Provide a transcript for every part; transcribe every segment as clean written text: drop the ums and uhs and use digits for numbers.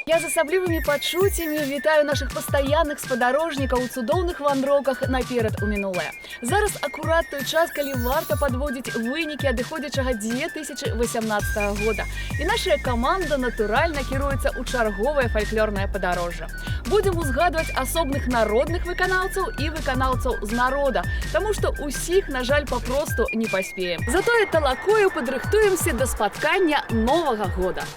Я з асаблівымі пачуццямі вітаю наших пастаянных спадарожнікаў у цудоўных вандроўках наперад у мінулае. Зараз акурат той час, калі варта падводзіць вынікі адыходзячага 2018 года. І наша каманда натуральна кіруецца ў чарговае фальклорнае падарожжа. Будзем узгадваць асобных народных выканаўцаў і выканаўцаў з народа, таму што ўсіх, на жаль, папросту не паспеем. Затое талакою падрыхтуемся да спаткання Новага года.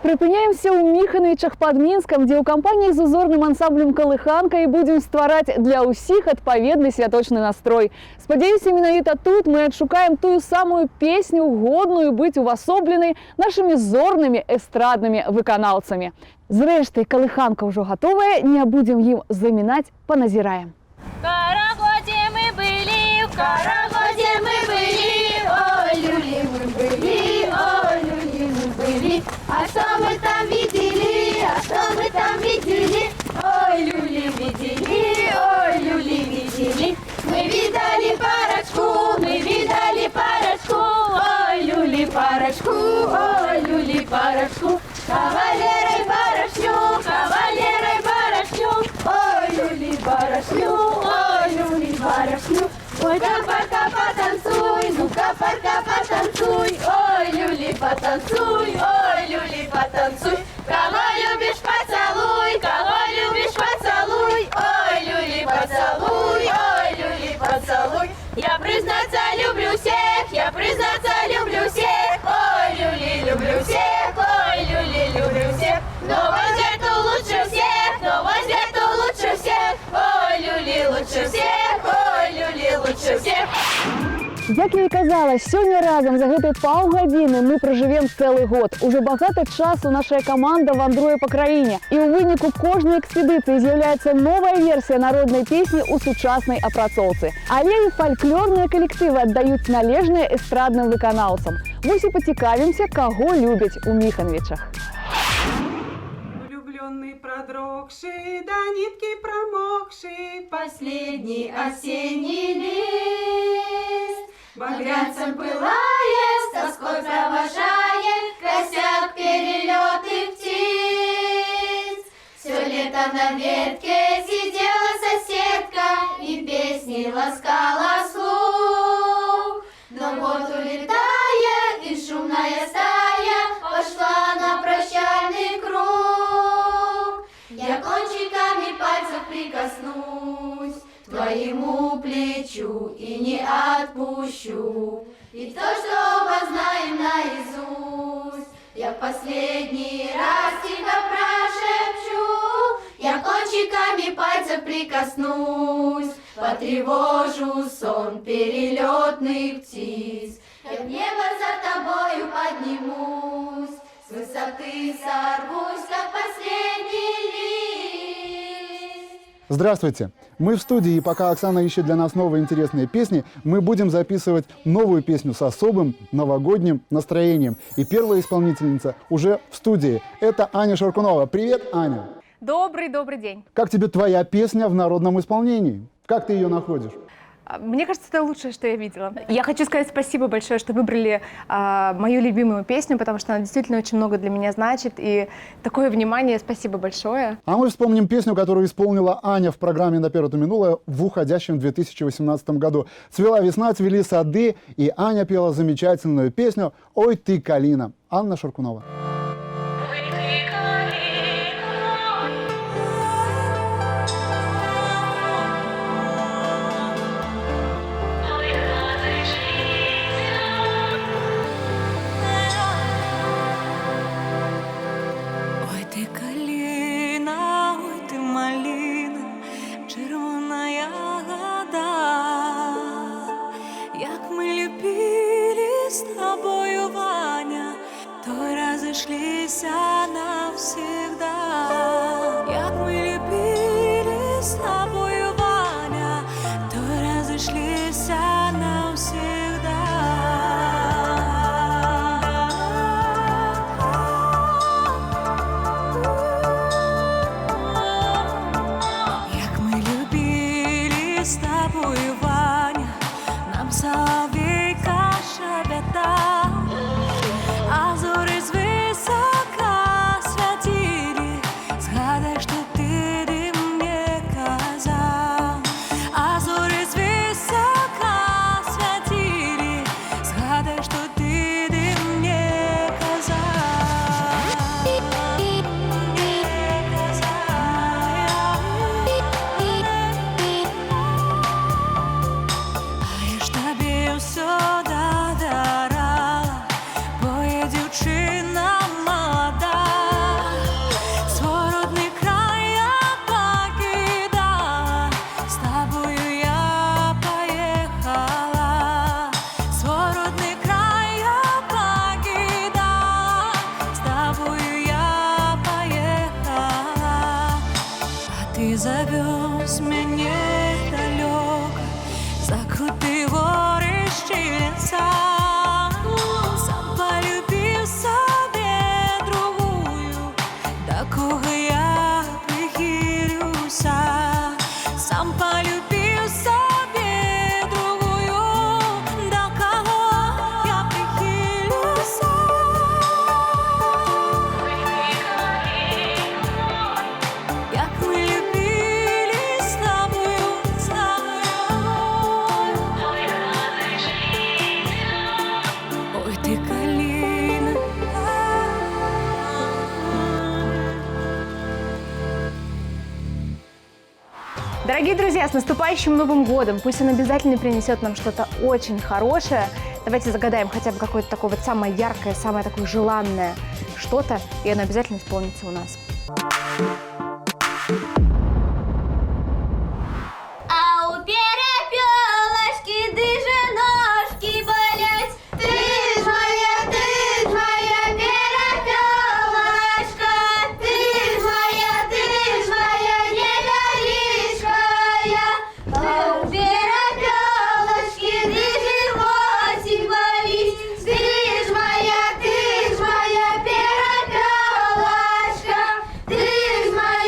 Прыпыняемся ў Міхановічах пад Мінскам, дзе ў кампаніі з узорным ансамблем «Калыханка» і будзем ствараць для ўсіх адпаведны святочны настрой. Спадзяюся, менавіта тут мы адшукаем тую самую песню, годную быць увасобленай нашымі зорнымі эстраднымі выканаўцамі. Зрэшты, «Калыханка» ўжо гатовая, не будзем ім замінаць, паназіраем. Карагоде мы были, в Карагоде мы были, ой, люли мы были, ой, люли мы были. А что мы там видели, а что мы там видели, ой, люли видели, ой, люли видели. Мы видали парочку, мы видали парочку, ой, люли парочку, ой, люли парочку. Кавалерой барышню, кавалерой барышню, ой, люли барышню, ой, люли барышню. Ну-ка, парка, потанцуй, ну-ка, парка, потанцуй, ой, люли, потанцуй, ой, люли, потанцуй. Кого любишь, поцелуй, кого любишь, поцелуй, ой, люли, поцелуй, ой, люли, поцелуй. Я, признаться, люблю всех, я, признаться, люблю всех, ой, люли, люблю всех, ой, люли, люблю всех. Но возьмет лучше всех, но возьмет лучше всех, ой, люли, лучше всех, ой, люли, лучше всех. Як я і казала, сёння разам за гэтыя паўгадзіны мы пражывем цэлы год. Ужо багата часу наша каманда вандруе па краіне. І ў выніку кожнай экспедыцыі з'яўляецца новая версія народнай песні ў сучаснай апрацоўцы. Але і фальклорныя калектывы аддаюць належнае эстрадным выканаўцам. Вось і пацікавімся, каго любяць у Міхановічах. Влюбленный, продрогший, до нитки промокший, Последний осенний лист багрянцем пылает, с тоской провожает косяк перелетных птиц. Все лето на ветке сидела соседка и песни ласкала слух. Но вот улетая, и шумная стая пошла на прощальный круг. Я кончиками пальцев прикоснусь к твоему плечу и не отпущу. И то, что оба знаем наизусть, я в последний раз тихо прошепчу. Я кончиками пальцев прикоснусь, потревожу сон перелетных птиц. Я в небо за тобою поднимусь, с высоты сорвусь, как последний лист. Здравствуйте! Мы в студии, и пока Оксана ищет для нас новые интересные песни, мы будем записывать новую песню с особым новогодним настроением. И первая исполнительница уже в студии. Это Аня Шаркунова. Привет, Аня! Добрый день. Как тебе твоя песня в народном исполнении? Как ты ее находишь? Мне кажется, это лучшее, что я видела. Я хочу сказать спасибо большое, что выбрали мою любимую песню, потому что она действительно очень много для меня значит. И такое внимание, спасибо большое. А мы вспомним песню, которую исполнила Аня в программе «Наперед у минулое» в уходящем 2018 году. Цвела весна, цвели сады, и Аня пела замечательную песню «Ой ты, калина». Анна Шаркунова. Ой ти калина, ой ти малина, червона ягода, як ми любили з тобою, Ваня, то разошлися навсегда. Як ми любили з тобою, Ваня, то разошлися навсегда. Як ми любили з тобою, Ваня, нам соловейка шепетал, а зорі звисока святили. Згадай, що ти мені казав, а зорі звисока святили. Згадай, що ти мені казав. А я ж тобі все додарала, бо я дівчина молода. Свой родний край я покидала, з тобою я поїхала. Свой родний край я покидала, з тобою я поїхала. А ти завез мене далеко, закрутив горищі ліса. Сам полюбив собі другую, до кого я прихилюся. Сам полюбив собі другую, до кого я прихилюся. Як ми любили з тобою, з тобою. Ой ти, калина. Дорогие друзья, с наступающим Новым годом! Пусть он обязательно принесет нам что-то очень хорошее. Давайте загадаем хотя бы какое-то такое вот самое яркое, самое такое желанное что-то, и оно обязательно исполнится у нас. А у перепелочки дыже ножки болять. Ты ж моя перепелочка. Ты ж моя не горишкая. А у перепелочки дыже животик болит. Ты ж моя перепелочка. Ты ж моя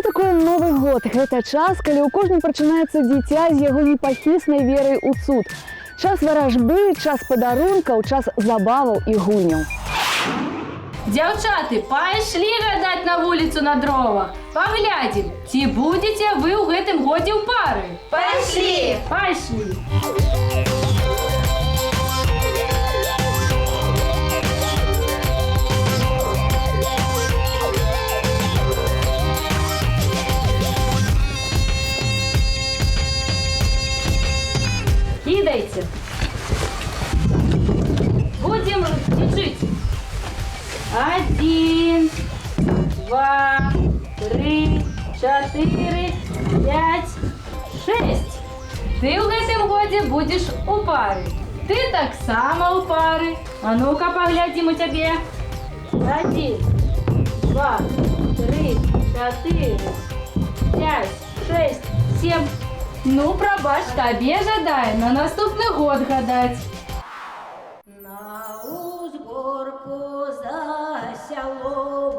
Што такое Новы год? Гэта час, калі ў кожным пачынаецца дзіця з яго непахіснай верай у цуд. Час варажбы, час падарункаў, час забаваў і гульняў. Дзяўчаты, пайшлі гадаць на вуліцу на дровах. Паглядзім, ці будзеце вы ў гэтым годзе ў пары. Пайшлі! Пайшлі! Кидайте. Будем лечить. 1, 2, 3, 4, 5, 6. Ты ў гэтым годзе будзеш у пары. Ты таксама ў пары. А ну-ка паглядзім у цябе. 1, 2, 3, 4, 5, 6, 7. Ну, прабач, табе жадаю на наступны год гадаць. На узгорку за сялом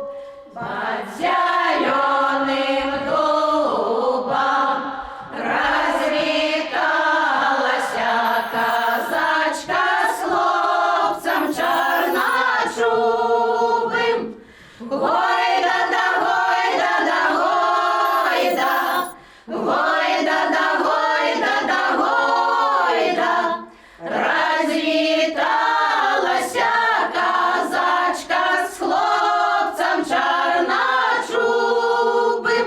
под зялёным дубам развіталася казачка з хлопцам чарначубым. Гойда да гойда да гойда, гойда да гойда да гойда, развіталася казачка з хлопцам чарначубым.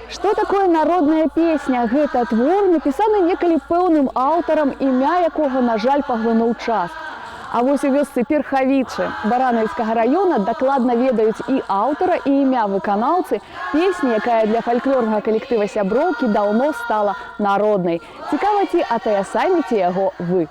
Што такое народная песня? Гэта твор, напісаны некалі пэўным аўтарам, імя якога, на жаль, паглынуў час. А вось у вёсцы Перхавічы Баранавіцкага раёна дакладна ведаюць і аўтара, і імя выканаўцы песні, якая для фальклорнага калектыва «Сяброўкі» даўно стала народнай. Цікава, ці атаясаміце яго вы.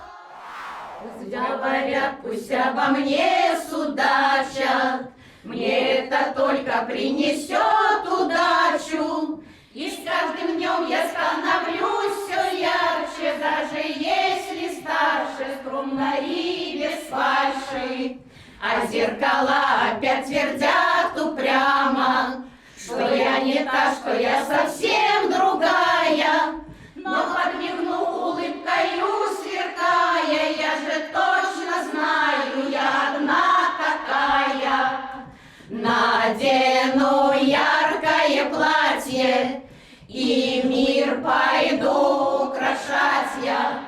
Говорят, пусть обо мне судачат, мне это только принесет удачу. И с каждым днем я становлюсь все ярче, даже если старше, скромно и без фальши. А зеркала опять твердят упрямо, что я не та, что я совсем другая. Но подмигну улыбкою сверкая, я же точно знаю, я одна такая. Надену яркое платье и мир пойду украшать я.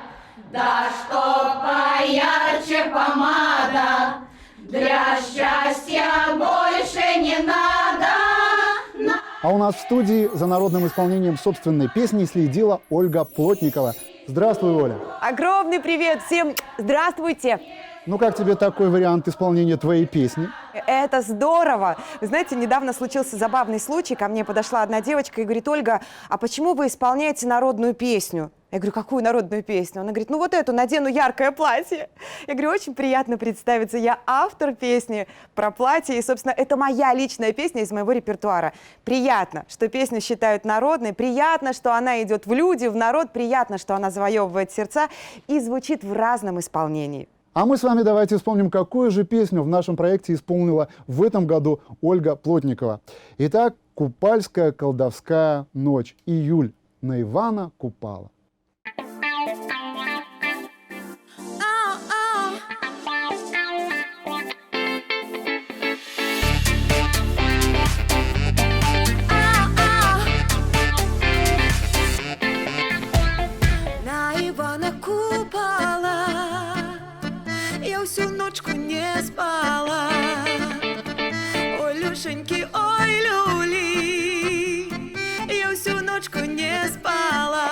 Да что поярче помада, для счастья больше не надо. А у нас в студии за народным исполнением собственной песни следила Ольга Плотникова. Здравствуй, Оля. Огромный привет всем! Здравствуйте! Ну как тебе такой вариант исполнения твоей песни? Это здорово! Вы знаете, недавно случился забавный случай. Ко мне подошла одна девочка и говорит: Ольга, а почему вы исполняете народную песню? Я говорю: какую народную песню? Она говорит: ну вот эту, надену яркое платье. Я говорю: очень приятно представиться. Я автор песни про платье, и, собственно, это моя личная песня из моего репертуара. Приятно, что песню считают народной, приятно, что она идет в люди, в народ, приятно, что она завоевывает сердца и звучит в разном исполнении. А мы с вами давайте вспомним, какую же песню в нашем проекте исполнила в этом году Ольга Плотникова. Итак, «Купальская колдовская ночь». Июль на Ивана Купала. На Ивана Купала я всю ночку не спала. Ой, Люшеньки, ой, люли, я всю ночку не спала.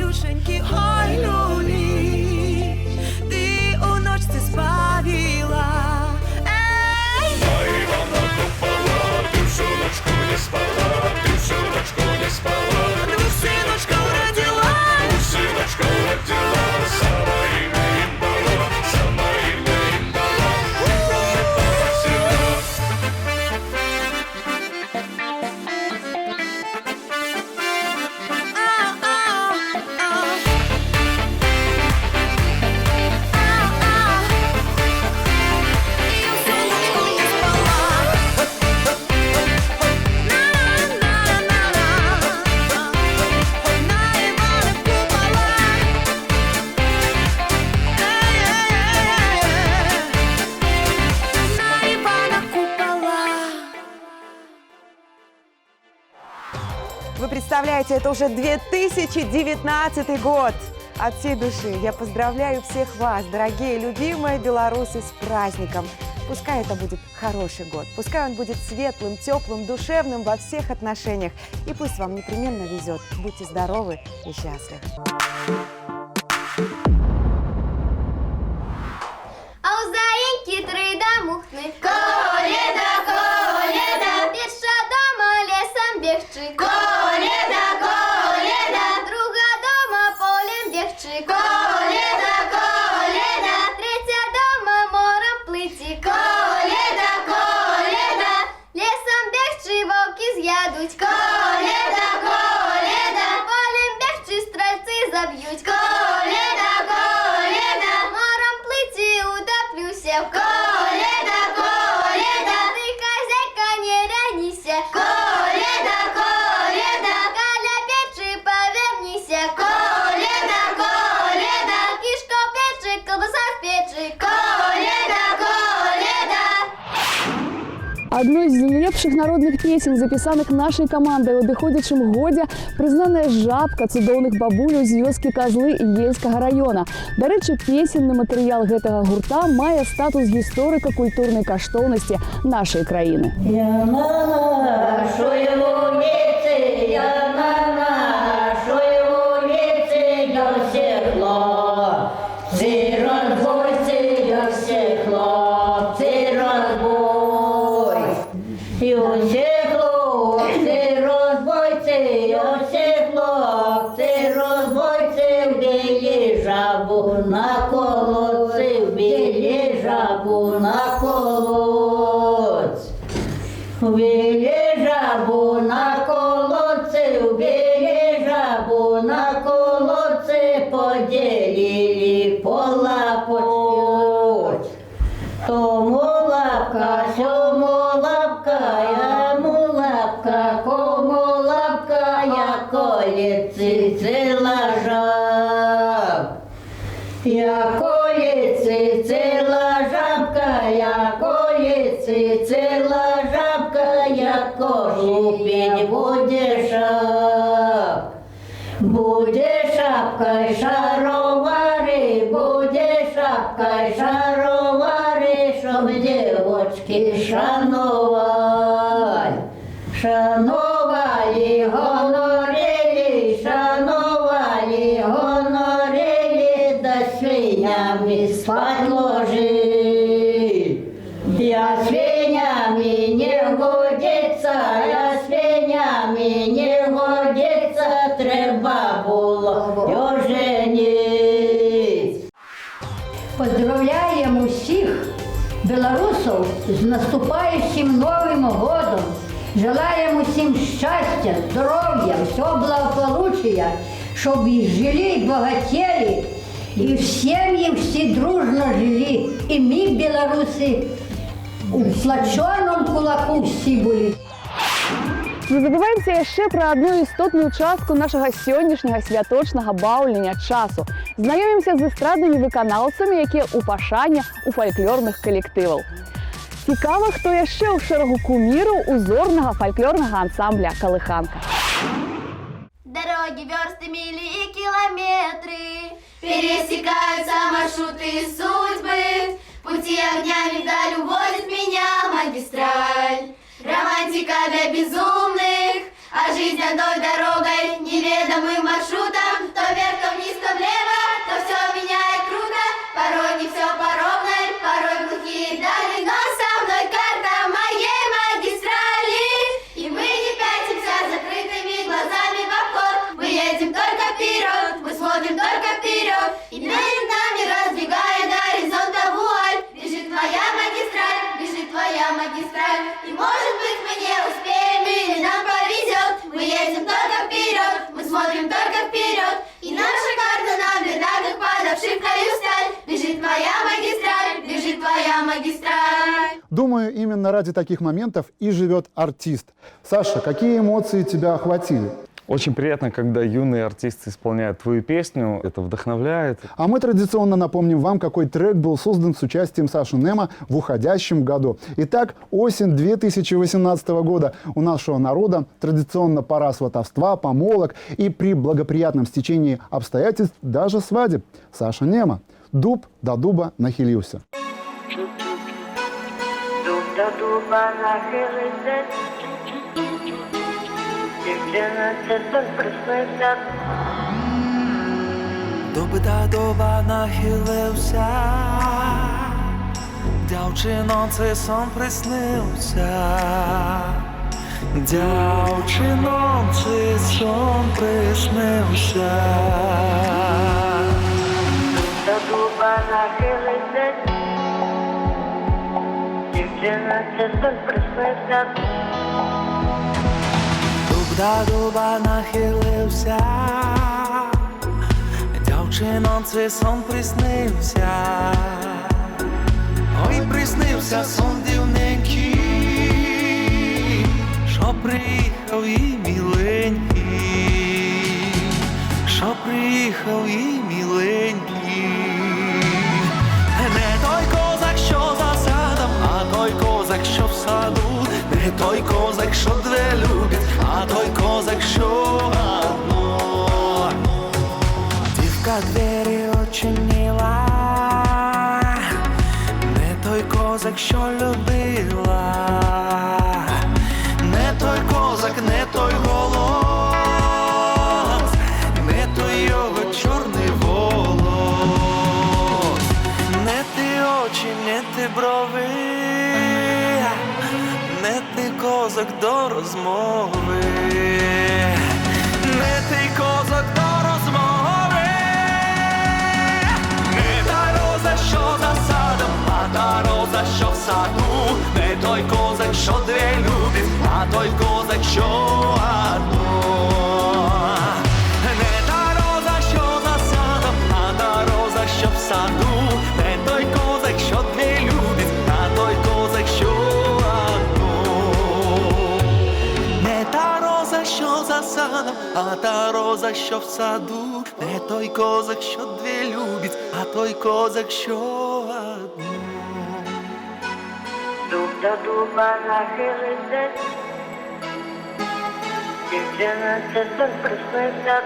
Люшеньки, ой, люлі, ти у ночці спавіла. Ей! Двусиночка родила. Вы представляете, это уже 2019 год. От всей души я поздравляю всех вас, дорогие, любимые белорусы, с праздником. Пускай это будет хороший год, пускай он будет светлым, теплым, душевным во всех отношениях. И пусть вам непременно везет. Будьте здоровы и счастливы. А у заиньки три домухны. Коледа, коледа, перша дома лесом бегчи. Коледа, коледа, друга дома полем бегчи. Коледа, коледа, третья дома морем плыти. Коледа, коледа, лесом бегчи, волки з'ядуть. Коледа, коледа, полем бегчи, стрельцы заб'ють. Коледа, коледа, морем плыти, утоплюся. Коледа, коледа, ты, хозяйка, не рянися. Коледа, коледа, каля печи повернися. Коледа, коледа, кишка в печи, колбаса в печи. Коледа, коледа. Одной з лепшых народных песен, запісаных нашай камандай у адыходзячым годзе, прызнаная жабка цудоўных бабуляў з вёскі Казлы Ельскага района. Дарэчы, песенны матэрыял гэтага гурта мае статус гісторыка-культурнай каштоўнасці нашай краіны. Я на нашой вулице, я на нашой вулице, я все хлопцы разбойцы, я все хлопцы разбой. И все хлопцы разбойцы, я все хлопцы разбойцы, вбили жабу на колодцы, вбили жабу на колодцы. Убили жабу на колодце, убили жабу на колодце, поделили по лапоть. Тому лапка, сьому лапка, яму лапка, кому лапка, я коліці ціла жаб. Я коліці ціла жабка, я коліці ціла жабка, я кожупінь буде шап. Буде шапка й шаровари, буде шапка й шаровари, щоб дівочки шанували. Шанували, гонорили, шанували, гонорили, да свинями спать ложили. Я свинями не годиться, я свинями не годиться, треба було женить. Поздравляем всех белорусов с наступающим Новым годом. Желаем всем счастья, здоровья, всего благополучия, чтобы и жили, и богатели, и в семье все дружно жили. И мы, белорусы, у сплоченном кулаку все были. Не забываемся яшчэ пра одну істотную частку нашага сённяшняга святочнага баўлення часу. Знаёмімся з эстраднымі выканаўцамі, якія ў пашане у фальклорных калектываў. Цікава, хто яшчэ ў шэрагу куміраў узорнага фальклорнага ансамбля «Калыханка». Дороги, версты, мили и километры, пересекаются маршруты судьбы, пути огнями вдаль уводит меня магистраль. Романтика для безумных, а жизнь одной дорогой, неведомым маршрутом, то вверх, то Думаю, именно ради таких моментов и живет артист. Саша, какие эмоции тебя охватили? Очень приятно, когда юные артисты исполняют твою песню. Это вдохновляет. А мы традиционно напомним вам, какой трек был создан с участием Саши Немо в уходящем году. Итак, осень 2018 года. У нашего народа традиционно пора сватовства, помолвок и при благоприятном стечении обстоятельств даже свадеб. Саша Немо. Дуб до дуба нахилился. Дуб до дуба нахилися, дівчина це сон приснився. Дуб до дуба нахилився, дівчино, цей сон приснився. Дівчино, цей сон приснився. До дуба нахилися, дівчина це сон приснився. Дуб до дуба нахилився, дівчино, цей сон приснився. Ой, приснився сон дивненький, що приїхав і міленький, що приїхав і міленький. Не той козак, що за садом, а той козак, що в саду. Не той козак, що две любить, а той козак, що одно. Дівка двері очинила, не той козак, що любила. Не той козак, не той голос, не той його чорний волос. Не ти очі, не ти брови, не ти козак до розмови, не ти козак до розмови. Не та роза, що за садом, а та роза, що в саду. Не той козак, що две любить, а той козак, що одну. Не та роза, що за садом, а та роза, що в саду. Не той козак, що две любить, а той козак, що одну. Не та роза, що за садом, а та роза, що в саду. Не той козак, що две любить, а той козак, що одну. Дуб до дуба нахилися, дівчина це сон приснився.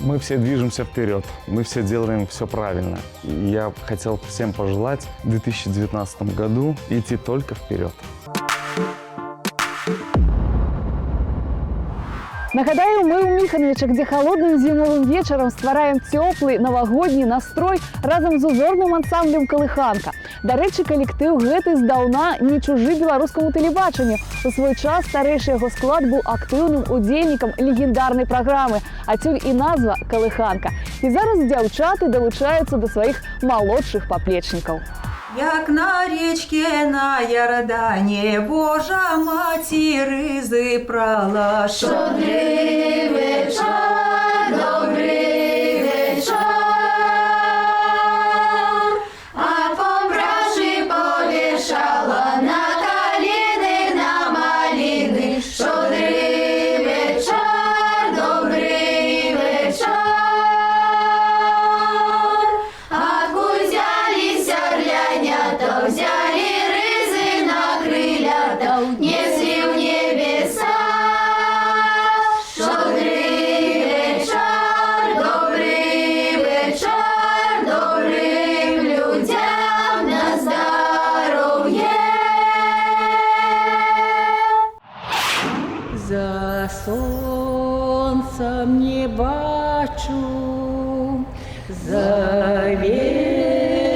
Мы все движемся вперед, мы все делаем все правильно. И я хотел всем пожелать в 2019 году идти только вперед. Нагадаю, мы у Михановича, где холодным зимовым вечером ствараем теплый новогодний настрой разом з узорным ансамблем «Колыханка». До речі, калектыў гэты здаўна не чужы беларускаму тэлебачанню. У свой час старэйшы яго склад быў актыўным удзельнікам легендарнай праграмы, адсюль і назва «Колыханка». І зараз дзяўчаты далучаюцца да сваіх малодшых паплечнікаў. Як на річке на Ярдані Божа маті ризи прала. Щодрий вечір, добрий вечір, а помбражі повішала на каліни, на маліни. Щодрий вечір, добрий вечір, откуль взялися орлянята, взяли рыжи на крылята, несли в небеса. Щодрий вечір, добрий вечір, добрим людям на здоров'я. За сонцем не бачу, за ветром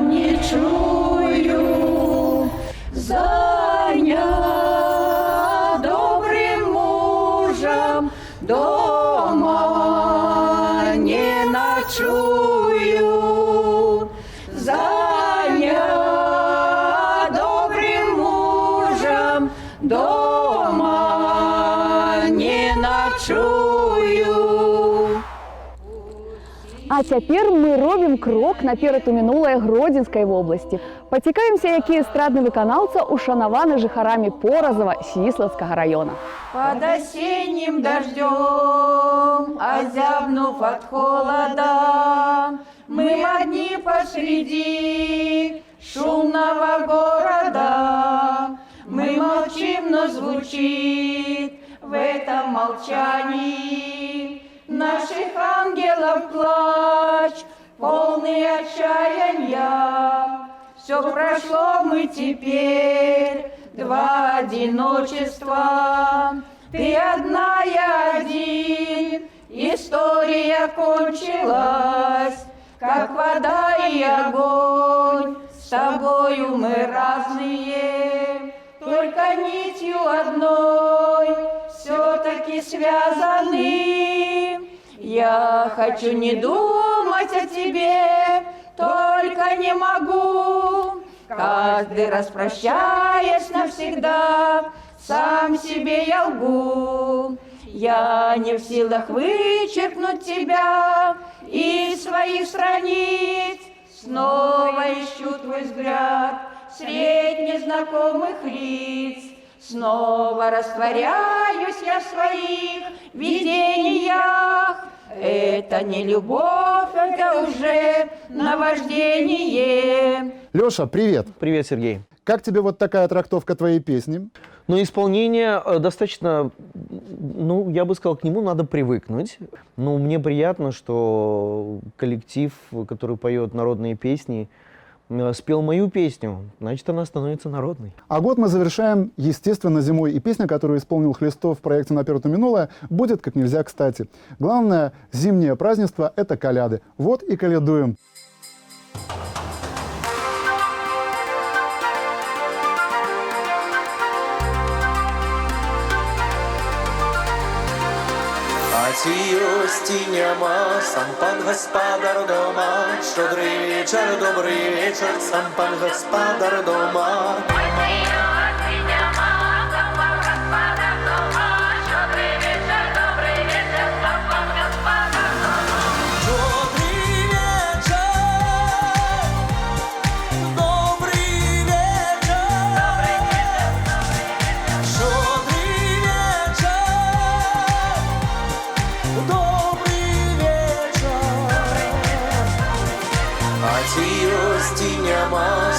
не чую, зайнят добрым мужем дома не ночую. Занят добрым мужем дома не ночую. А цяпер мы робім крок наперад у мінулае Гродзенскай вобласці. Пацікаемся, які эстрадны выканаўца ушанаваны жыхарамі Поразава Сіслацкага района. Под осенним дождем, озябнув от холода, мы одни посреди шумного города. Мы молчим, но звучит в этом молчании наших ангелов плач, полный отчаяния. Все прошло, мы теперь два одиночества. Ты одна, я один, история кончилась, как вода и огонь. С тобою мы разные, только нитью одной все-таки связаны. Я хочу не думать о тебе, только не могу. Каждый раз прощаясь навсегда, сам себе я лгу. Я не в силах вычеркнуть тебя из своих страниц. Снова ищу твой взгляд средь незнакомых лиц. Снова растворяюсь я в своих видениях. Это не любовь, это уже наваждение. Леша, привет! Привет, Сергей. Как тебе вот такая трактовка твоей песни? Ну, исполнение достаточно, ну, я бы сказал, к нему надо привыкнуть. Ну, мне приятно, что коллектив, который поет народные песни, спел мою песню, значит, она становится народной. А год мы завершаем, естественно, зимой. И песня, которую исполнил Хлестов в проекте «Наперед у минулое», будет как нельзя кстати. Главное зимнее празднество – это коляды. Вот и колядуем. Ці нема, сам пан господар дома, щодрий вечір, добрий вечір, сам пан господар дома.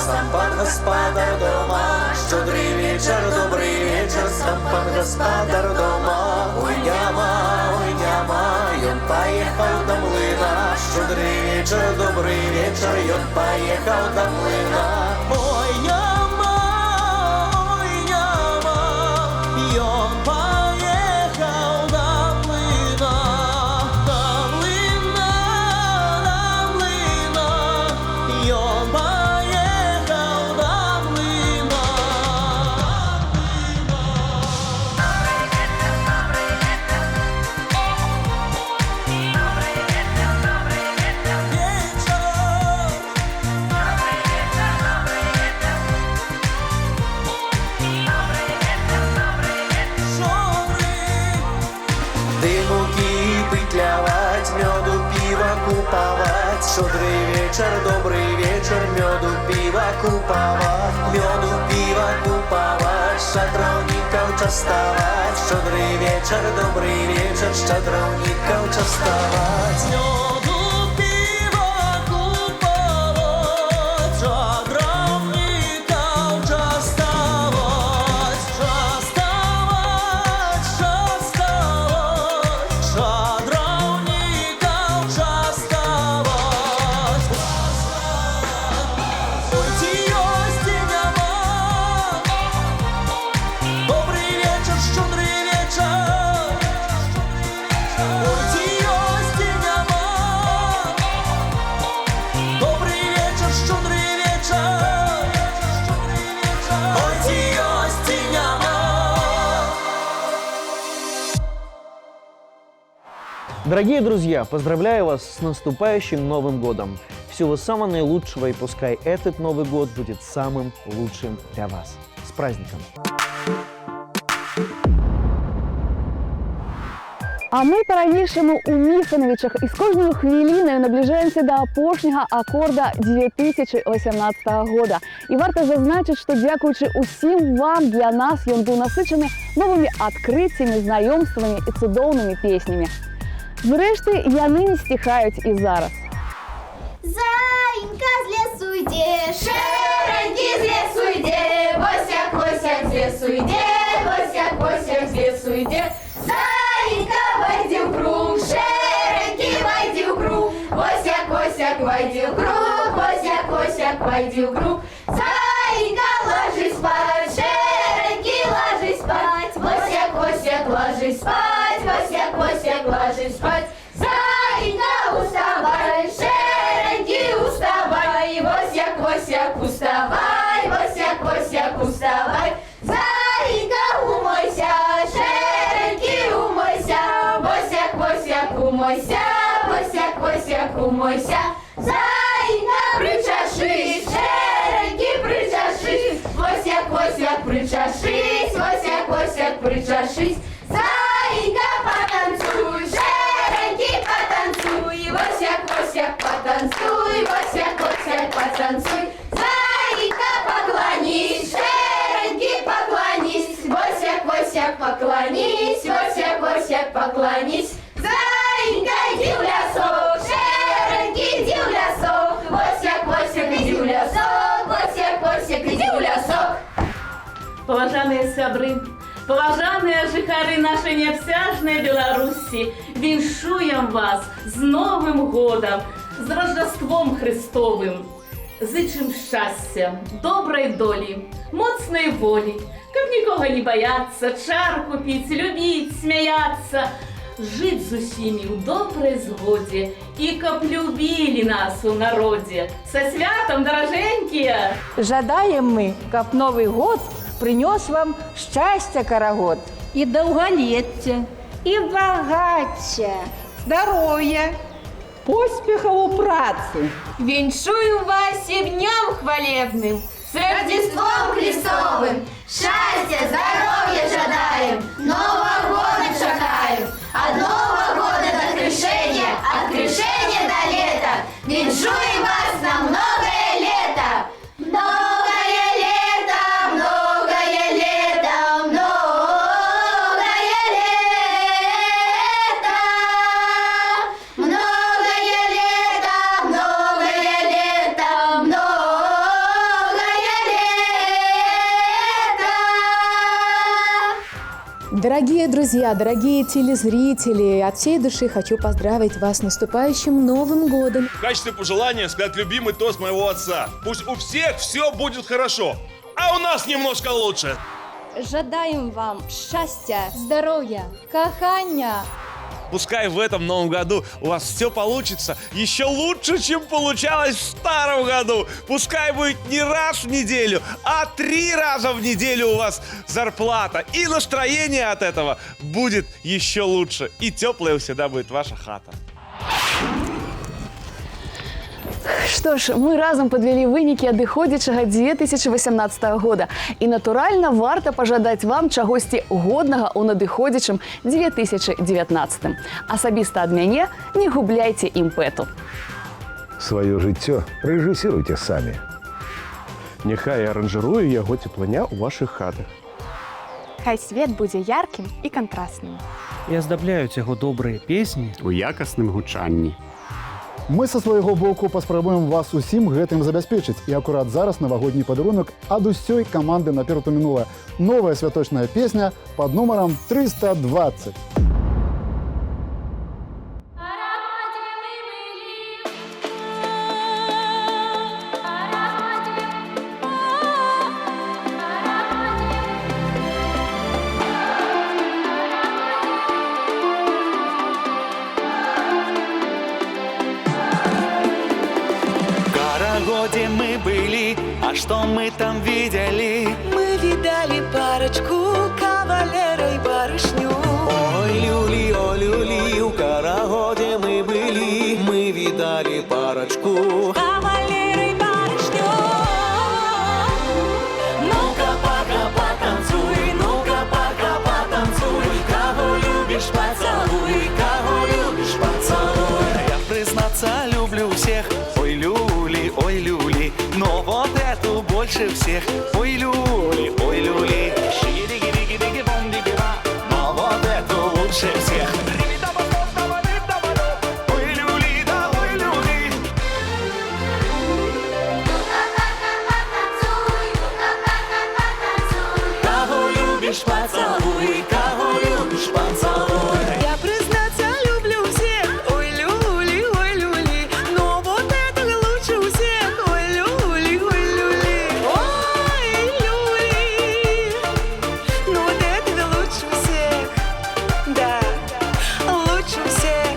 Сам пан господар дома, щодрий вечір, добрий вечір, сам пан господар дома. Ой, няма, ён поехал до млина, щодрий вечір, добрий вечір, ён поехал до млина. Ой, няма, ён поехал до млина, до млина, ён щодрий вечір, добрий вечір, меду пива куповать, меду пива куповать, щедровников частовать, щедрий вечір, добрий вечір, щедровников частовать. Меду пива куповать, щедровников частовать, частовать, щедровников частовать. Дорогие друзья, поздравляю вас с наступающим Новым годом. Всего самого наилучшего, и пускай этот Новый год будет самым лучшим для вас. С праздником! А ми по-ранішому у Міхановичах і з кожною хвилиною наближаємося до апошняга акорда 2018 года. І варто зазначити, що дякуючи усім вам, для нас ён був насичений новими відкриттями, знайомствами і цудовними піснями. Зрешти, яны не стихають і зараз. Заинька з лесу йде, шереньки з лесу йде, босяк, босяк з лесу йде, босяк, босяк з лесу йде. Заинька, войди в круг, шереньки, войди в круг, босяк, босяк, войди в круг, босяк, босяк, войди в круг. Заинька, ложись спать, шереньки, ложись спать, босяк, босяк, ложись спать, босяк, босяк, ложись спать. Заинька, уставай, шереньки, уставай, босяк, босяк, уставай, босяк, босяк, уставай. Заинька, умойся, шереньки, умойся, босяк, босяк, умойся, босяк, босяк, умойся. Заинька, причашись, шереньки, причашись, босяк, босяк, причашись, босяк, босяк, причашись. Заинька, потанцуй, шереньки, потанцуй, босяк, босяк, потанцуй, босяк, босяк, потанцуй. Заинька, поклонись, шереньки, поклонись, босяк, босяк, поклонись, босяк, босяк, поклонись. Заинька, иди в лесок, шереньки, иди в лесок, босяк, босяк, иди в лесок, босяк, босяк, иди в лесок. Поважаныя сябры, поважаныя жыхары нашай неабсяжнай Беларусі, віншуем вас з Новым годам, з Рождеством Христовым. Зычым шчасця, добрай долі, моцнай волі, каб нікога не баяцца, чарку піць, любіць, смяяцца, жыць з усімі ў добрай згодзе і каб любілі нас у народзе. Са святам, даражэнькія! Жадаем мы, каб Новый год прынёс вам шчасця карагод. І даўгалецця, І багацця, Здароўя! поспехаў у працы. Віншую вас і днем хвалебным, с Рождеством Христовым. Счастья, здоровья жадаем, Нового года чакаем. От Нового года до крещения, от крещения до лета. Віншуем вас на многое лето. Многое лето, многое лето, многое лето. Многое лето, многое лето, многое лето. Дорогие друзья, дорогие телезрители, от всей души хочу поздравить вас с наступающим Новым годом. В качестве пожелания сказать любимый тост моего отца. Пусть у всех все будет хорошо, а у нас немножко лучше. Жадаем вам счастья, здоровья, кохання. Пускай в этом новом году у вас все получится еще лучше, чем получалось в старом году. Пускай будет не раз в неделю, а 3 раза в неделю у вас зарплата. И настроение от этого будет еще лучше. И теплая всегда будет ваша хата. Што ж, мы разам падвялі вынікі адыходзячага 2018 года. І, натуральна, варта пажадаць вам чагосьці годнага ў надыходзячым 2019. Асабіста ад мяне не губляйце імпэту. Сваё жыццё рэжысіруйце самі. Няхай аранжыруе яго цеплыня ў вашых хатах. Хай свет будзе яркім і кантрасным. І аздабляюць яго добрыя песні у якасным гучанні. Мы са свайго боку паспрабуем вас усім гэтым забяспечыць. І акурат зараз навагодні падарунак ад усёй каманды «Наперад у мінулае». Новая святочная песня пад нумарам 320. Где мы были, а что мы там видели? Мы видали парочку, кавалера и барышню. Ой, люли, у Карагоде мы были, мы видали парочку, кавалера и барышню. Ну-ка, пока потанцуй, ну-ка, пока потанцуй, кого любишь, поцелуй. больше всех. Ой, люли, шиги-диги-диги-бом-диги-ба. Но вот эту лучше всех. Ой, люли, да, ой, люли. Кого любишь, поцелуй, кого любишь, поцелуй. Я признаться люблю всех, ой, люли, но вот это лучше у всех, ой, люли, но вот это лучше всех, да, лучше всех.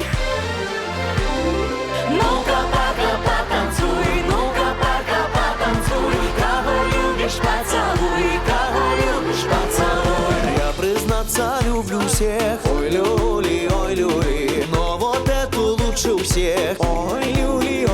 Ну-ка, пока потанцуй, ну-ка, пока потанцуй. Кого любишь, поцелуй, кого любишь, поцелуй. Я, признаться, люблю всех, ой, люли, но вот эту лучше у всех. Ой, люли,